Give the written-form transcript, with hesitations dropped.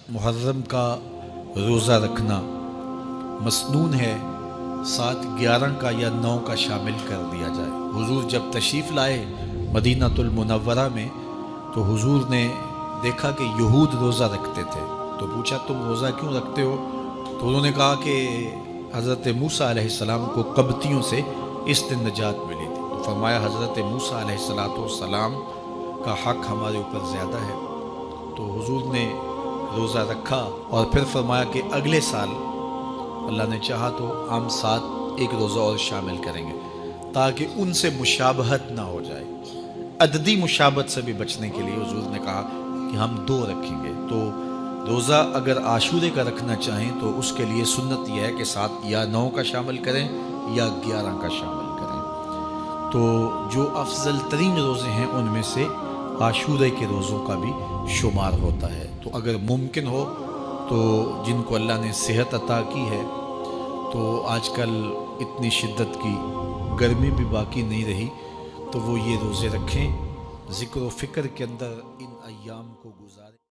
मुहर्रम का रोज़ा रखना मसनून है, 7, 11 का या 9 का शामिल कर दिया जाए। हुजूर जब तशरीफ़ लाए मदीनातुल मुनव्वरा में तो हुजूर ने देखा कि यहूद रोज़ा रखते थे, तो पूछा तुम रोज़ा क्यों रखते हो? तो उन्होंने कहा कि हज़रत मूसा अलैहिस्सलाम को कब्तियों से इस दिन निजात मिली थी। तो फरमाया हज़रत मूसा अलैहिस्सलाम का हक़ हमारे ऊपर ज़्यादा है। तो हुजूर ने रोज़ा रखा और फिर फरमाया कि अगले साल अल्लाह ने चाहा तो हम साथ एक रोज़ा और शामिल करेंगे, ताकि उनसे मुशाबहत ना हो जाए। अददी मुशाबहत से भी बचने के लिए हुजूर ने कहा कि हम 2 रखेंगे। तो रोज़ा अगर आशूरे का रखना चाहें तो उसके लिए सुन्नत यह है कि 7 या 9 का शामिल करें या 11 का शामिल करें। तो जो अफजल तरीन रोज़े हैं उनमें से आशूरे के रोज़ों का भी शुमार होता है। तो अगर मुमकिन हो तो जिनको अल्लाह ने सेहत अता की है, तो आजकल इतनी शिद्दत की गर्मी भी बाकी नहीं रही, तो वो ये रोज़े रखें, ज़िक्र व फ़िक्र के अंदर इन अय्याम को गुजारें।